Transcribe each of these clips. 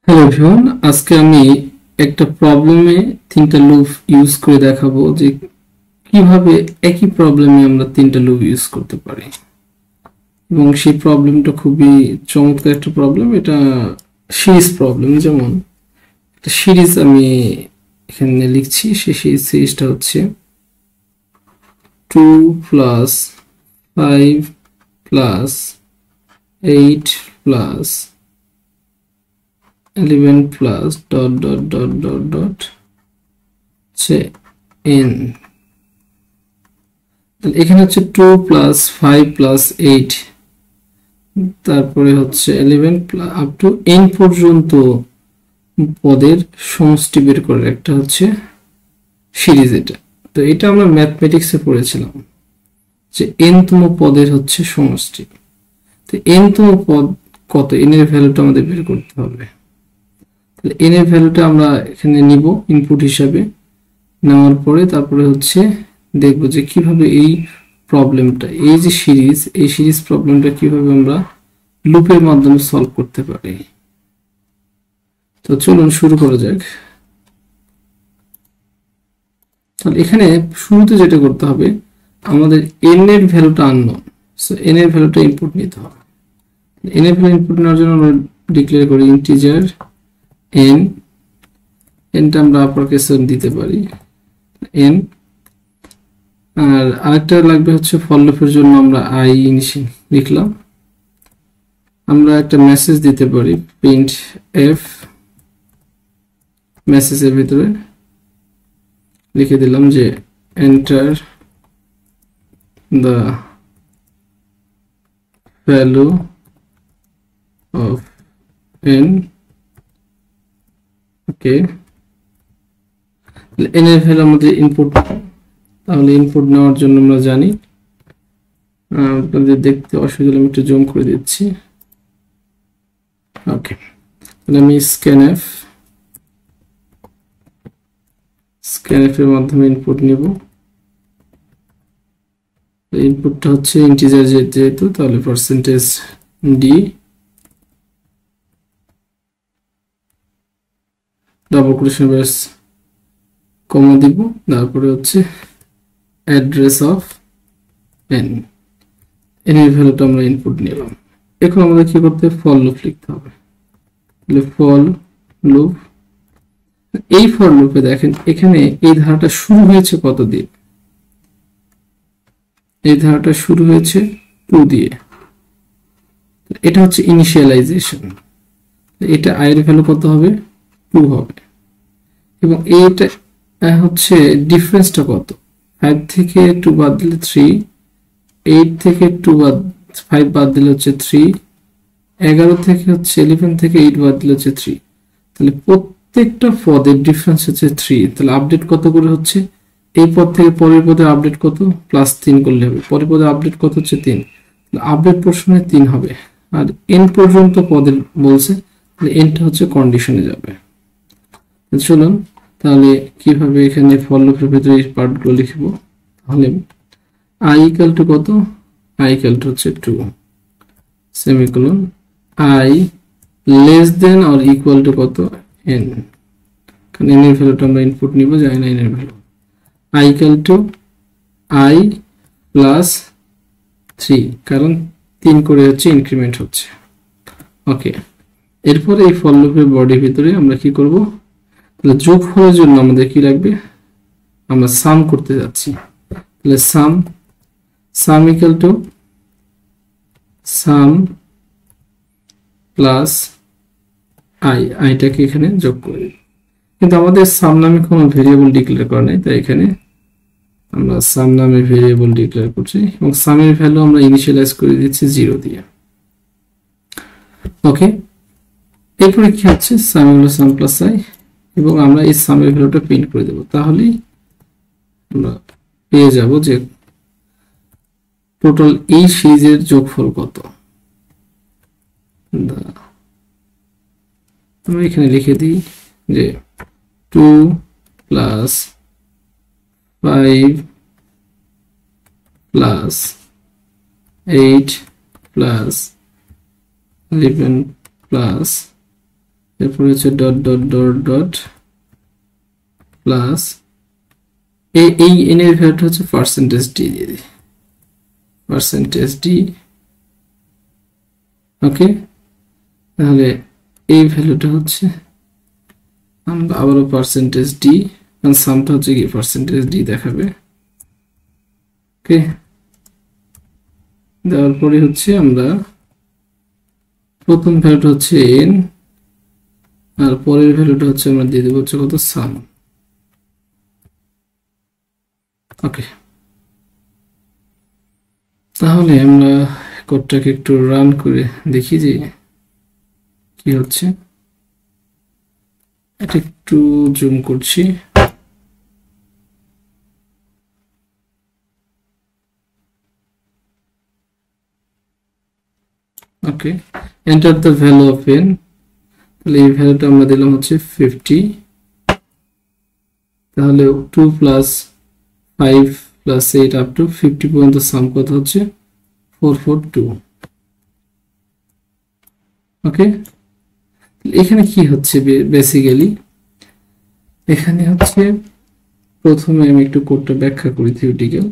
Hello everyone, আজকে আমি একটা প্রবলেমে তিনটা লুপ ইউজ করে দেখাবো যে কিভাবে একই প্রবলেমে আমরা তিনটা লুপ ইউজ করতে পারি। এবং সেই প্রবলেমটা খুবই চমৎকার একটা প্রবলেম। এটা সিরিজ প্রবলেম। যেমন একটা সিরিজ আমি এখানে লিখছি, সেই সিরিজটা হচ্ছে 2 plus 5 plus 8 plus 11 plus dot dot dot dot dot হচ্ছে n। এখানে হচ্ছে 2 প্লাস 5 প্লাস 8, তারপরে হচ্ছে 11 আপ টু n পর্যন্ত পদের সমষ্টি বের করার একটা হচ্ছে সিরিজ। এটা তো এটা আমরা ম্যাথমেটিক্সে পড়েছিলাম যে n তম পদের হচ্ছে সমষ্টি। তো n তম পদ কত, n এর ভ্যালুটা আমাদের বের করতে হবে। তাহলে n এর ভ্যালুটা আমরা এখানে নিব ইনপুট হিসাবে। নেওয়ার পরে তারপরে হচ্ছে দেখবো যে কিভাবে এই প্রবলেমটা, এই যে সিরিজ, এই সিরিজ প্রবলেমটা কিভাবে আমরা লুপের মাধ্যমে সলভ করতে পারি। তো চলুন শুরু করা যাক। তাহলে এখানে শুরুতে যেটা করতে হবে, আমাদের n এর ভ্যালুটা আননোন, সো n এর ভ্যালুটা ইনপুট নিতে হবে। n এর ভ্যালু ইনপুট নেওয়ার জন্য আমরা ডিক্লেয়ার করি ইন্টিজার n। nটা আমরা আপার কেসে দিতে পারি n। আর আরেকটা লাগবে হচ্ছে ফর লুপের জন্য আমরা i ইনিশিয়াল লিখলাম। আমরা একটা মেসেজ দিতে পারি প্রিন্ট এফ, মেসেজের ভিতরে লিখে দিলাম যে enter the value of n। Okay, n এর ভ্যালু আমাদের ইনপুট। তাহলে ইনপুট নেওয়ার জন্য আমরা জানি, আপনাদের দেখতে অসুবিধা হলে আমি একটু জুম করে দিচ্ছি। ওকে, তাহলে আমি স্ক্যানএফ এর মাধ্যমে ইনপুট নিব। ইনপুটটা হচ্ছে ইন্টিজার যেহেতু, তাহলে percentage d, double quotation brace comma দিব, তারপরে হচ্ছে অ্যাড্রেস অফ n। n এর ভ্যালুটা আমরা ইনপুট নিলাম। এখন আমাদের কি করতে হবে, ফর লুপ লিখতে হবে। তাহলে ফর লুপ, এই ফর লুপে দেখেন এখানে এই ধারাটা শুরু হয়েছে কত দিয়ে, এই ধারাটা শুরু হয়েছে 2 দিয়ে। এটা হচ্ছে ইনিশিয়ালাইজেশন। এটা i এর ভ্যালু কত হবে, 2 হবে। এবং এইটা হচ্ছে ডিফারেন্সটা কত, 5 থেকে 2 বাদ দিলে 3, 8 থেকে 2 বাদ 5 বাদ দিলে হচ্ছে 3, 11 থেকে হচ্ছে 11 থেকে 8 বাদ দিলে হচ্ছে 3। তাহলে প্রত্যেকটা পদের ডিফারেন্স হচ্ছে 3। তাহলে আপডেট কত করে হচ্ছে, এই পদ থেকে পরের পদের আপডেট কত, +3 করলে হবে। পরের পদের আপডেট কত হচ্ছে 3, আপডেট পোর্শনে 3 হবে। আর n পর্যন্ত পদের বলছে, তাহলে nটা হচ্ছে কন্ডিশনে যাবে। চলুন তাহলে কিভাবে এখানে ফর লুপের ভিতরে এই পার্টগুলো লিখব। তাহলে i ইকুয়াল টু কত, i ইকুয়াল টু হচ্ছে 2 semicolon, i less than or equal to কত, n। কারণ n এর ভ্যালুটা আমরা ইনপুট নিব, জানি না n এর value. i equal to i plus 3, কারণ 3 করে হচ্ছে ইনক্রিমেন্ট হচ্ছে। ওকে, এরপরে এই ফর লুপের বডির ভিতরে আমরা কি করব, তাহলে যোগফলের জন্য আমাদের কি লাগবে, আমরা সাম করতে যাচ্ছি। তাহলে sum equal to sum plus আইটাকে এখানে যোগ করি। কিন্তু আমাদের সাম নামে কোনো ভেরিয়েবল ডিক্লেয়ার করা নেই, তাই এখানে আমরা সাম নামে ভেরিয়েবল ডিক্লেয়ার করছি এবং সামের ভ্যালু আমরা ইনিশিয়ালাইজ করে দিচ্ছি 0 দিয়ে। ওকে, এরপরে কি হচ্ছে, সাম হলো সাম প্লাস আই, এবং আমরা এই সামের ভ্যালুটা প্রিন্ট করে দেব। তাহলেই আমরা পেয়ে যাব যে টোটাল এই সিরিজের যোগফল কত। আমরা এখানে লিখে দিই যে 2 প্লাস 5 প্লাস 8 প্লাস 11 প্লাস এরপরে হচ্ছে dot dot dot dot plus এই n এর ভ্যালুটা হচ্ছে পার্সেন্টেজ ডি দিয়ে দিই, পার্সেন্টেজ ডি। ওকে, তাহলে এই ভ্যালুটা হচ্ছে আমরা আবারও পার্সেন্টেজ ডি, কারণ সামটা হচ্ছে কি পার্সেন্টেজ ডি দেখাবে। ওকে, দেওয়ার পরে হচ্ছে আমরা প্রথম ভ্যালুটা হচ্ছে এন, আর পরের ভ্যালুটা হচ্ছে আমরা দিয়ে দেবো হচ্ছে কত সাম। ওকে, তাহলে আমরা কোডটাকে একটু রান করে দেখি যে কি হচ্ছে। এটা একটু জুম করছি। Okay, enter the value of n. তাহলে এই ভ্যালুটা আমরা দিলাম হচ্ছে 50। তাহলে 2 প্লাস 5 প্লাস 8 আপ টু 50 পর্যন্ত সাম কত হচ্ছে 442। ওকে, এখানে কি হচ্ছে বেসিক্যালি, এখানে হচ্ছে প্রথমে আমি একটু কোডটা ব্যাখ্যা করি থিওরিটিক্যাল।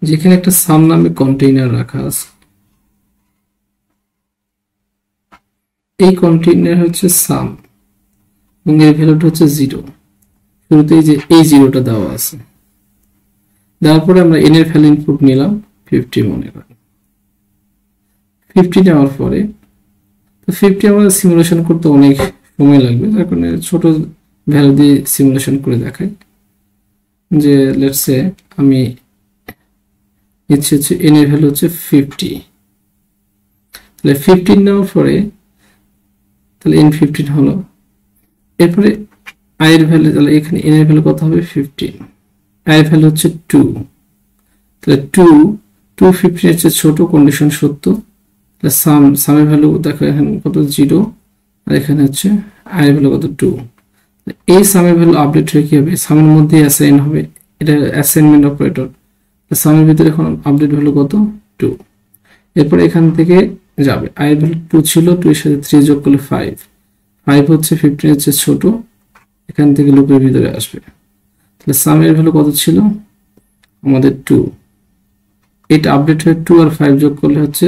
যেখানে একটা সাম নামে কন্টেইনার রাখা আছে, এই কন্টেইনার হচ্ছে সাম এবং এর ভ্যালুটা হচ্ছে 0। শুরুতেই যে এই জিরোটা দেওয়া আছে, দেওয়ার পরে আমরা এন এর ভ্যালু ইনপুট নিলাম 50 মনে করেন। 50 নেওয়ার পরে তো 50 আমাদের সিমুলেশন করতে অনেক সময় লাগবে, যার কারণে ছোট ভ্যালু দিয়ে সিমুলেশন করে দেখাই। যে লেটস সে আমি ইচ্ছে হচ্ছে এন এর ভ্যালু হচ্ছে 50। তাহলে 15 নেওয়ার পরে তাহলে এন 15 হলো। এরপরে আই এর ভ্যালু, তাহলে এখানে এন এর ভ্যালু কত হবে 15, আই এর ভ্যালু হচ্ছে 2। তাহলে 2 15 এর চেয়ে ছোট, কন্ডিশন সত্য। তাহলে সামের ভ্যালু দেখো এখানে কত 0, আর এখানে হচ্ছে আই এর ভ্যালু কত 2। এই সামের ভ্যালু আপডেট হয়ে কি হবে, সামের মধ্যে অ্যাসাইন হবে, এটা অ্যাসাইনমেন্ট অপারেটর। সামের ভিতরে এখন আপডেট ভ্যালু কত 2। এরপর এখান থেকে যাবে, আই এর ভ্যালু 2 ছিল, 2 এর সাথে 3 যোগ করলে 5 হচ্ছে 15 এর চেয়ে ছোট, এখান থেকে লুপের ভিতরে আসবে। তাহলে সামের ভ্যালু কত ছিল আমাদের 2, এটা আপডেট হয়ে 2 আর 5 যোগ করলে হচ্ছে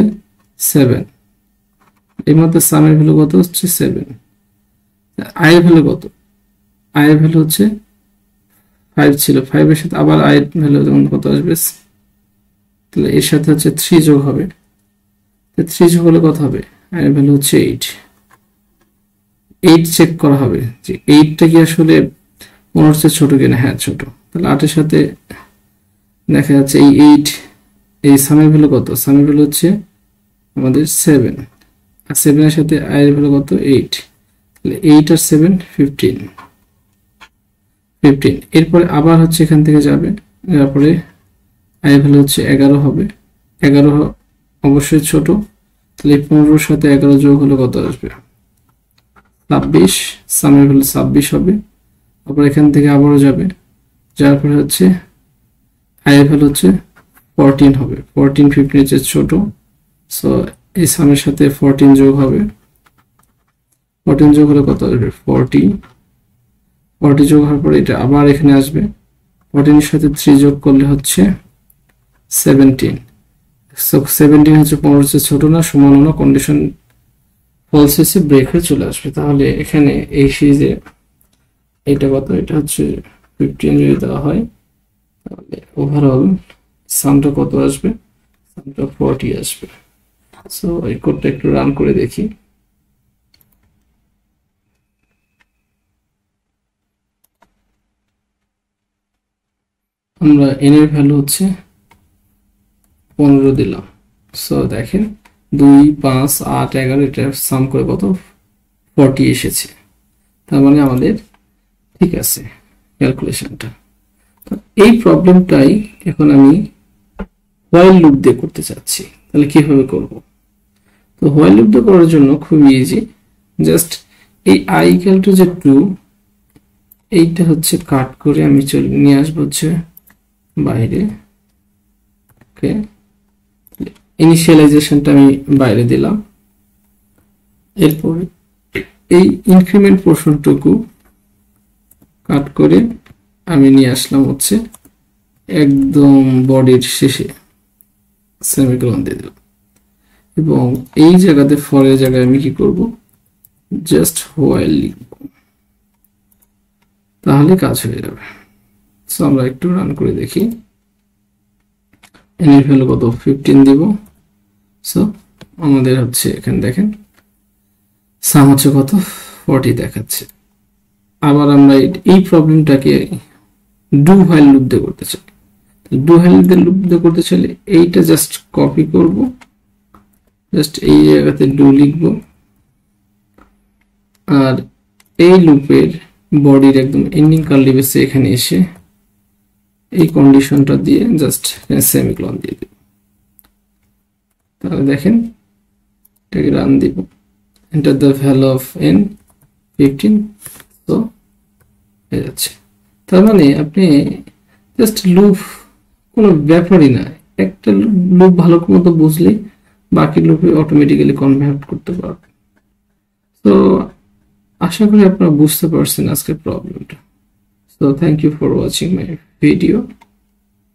7। এর মধ্যে সামের ভ্যালু কত হচ্ছে 7। আই এর ভ্যালু কত, আই এর ভ্যালু হচ্ছে 5 ছিল, 5 এর সাথে আবার আই এর ভ্যালু যেমন কত আসবে, তাহলে এর সাথে হচ্ছে 3 যোগ হবে। 3 যোগ হলে কত হবে, আই এর ভ্যালু হচ্ছে 8 চেক করা হবে যে 8টা কি আসলে 15 চেয়ে ছোট কিনা। হ্যাঁ ছোট। তাহলে 8 এর সাথে দেখা যাচ্ছে এই 8, এই সামের ভ্যালু কত, সামের ভ্যালু হচ্ছে আমাদের 7, আর 7 এর সাথে আই এর ভ্যালু কত 8। তাহলে 8 আর 7 15। এরপরে আবার হচ্ছে এখান থেকে যাবে, তারপরে আই এর ভ্যালু হচ্ছে 11 হবে। 11 অবশ্যই ছোট, তাহলে 15 সাথে 11 যোগ হলে কত আসবে 26, সামের ভ্যালু 26 হবে। আবার এখান থেকে আবারও যাবে, যার পরে হচ্ছে আই এর ভ্যালু হচ্ছে 14 হবে। 14 15 এর চেয়ে ছোট, সো এই সামের সাথে 14 যোগ হবে। 14 যোগ হলে কত আসবে 40 যোগ হওয়ার পরে এটা আবার এখানে আসবে, 14 এর সাথে 3 যোগ করলে হচ্ছে 17। সো 17 হচ্ছে 15 এর চেয়ে ছোট না, সমান না, কন্ডিশন ফলস এসে ব্রেক হয়ে চলে আসবে। তাহলে এখানে এই সিরিজে এটা কত, এটা হচ্ছে 15 যদি দেওয়া হয়, তাহলে ওভারঅল সামটা কত আসবে, সামটা 40 আসবে। সো এই কোডটা একটু রান করে দেখি। আমরা এন এর ভ্যালু হচ্ছে 15 দিলাম। সো দেখেন 2 5 8 11 এটা সাম করে কত 40 এসেছে। তার মানে আমাদের ঠিক আছে ক্যালকুলেশনটা। এই প্রবলেমটাই এখন আমি হোয়াইল লুপ দিয়ে করতে চাচ্ছি। তাহলে কিভাবে করব, তো হোয়াইল লুপ দিয়ে করার জন্য খুব ইজি, জাস্ট এই i ইকুয়াল টু যে 2 এইটা হচ্ছে কাট করে আমি চলে নিয়ে আসবো হচ্ছে বাইরে। ওকে, ইনিশিয়ালাইজেশনটা আমি বাইরে দিলাম। এরপর এই ইনক্রিমেন্ট পোর্শনটুকু কাট করে আমি নিয়ে আসলাম হচ্ছে একদম বডির শেষে, সেমিকোলন দিয়ে দিলাম। এবং এই জায়গাতে ফরের জায়গায় আমি কি করব, জাস্ট হোয়াইল লিখব, তাহলে কাজ হয়ে যাবে। সো আমরা একটু রান করে দেখি। এর ভ্যালু কত, 15 দিব। সো আমাদের হচ্ছে এখানে দেখেন সাম হচ্ছে কত, 40 দেখাচ্ছে। আবার আমরা এই প্রবলেমটাকে ডু হোয়াইল লুপ দিয়ে করতে চাই। ডু হোয়াইল লুপ দিয়ে করতে চাইলে এইটা জাস্ট কপি করব, জাস্ট এই জায়গাতে ডু লিখব, আর এই লুপের বডির একদম এন্ডিং কার্লি ব্রেসে এখানে এসে এই কন্ডিশনটা দিয়ে জাস্ট সেমিকোলন দিয়ে দেব। তাহলে দেখেন এটাকে রান দিব, enter the value of n 15, তো হয়ে যাচ্ছে। তার মানে আপনি জাস্ট লুপ কোনো ব্যাপারই না, একটা লুপ ভালো মতো বুঝলে বাকি লুপে অটোমেটিক্যালি কনভার্ট করতে পারবেন। তো আশা করি আপনারা বুঝতে পারছেন আজকের প্রবলেমটা। So thank you for watching my video.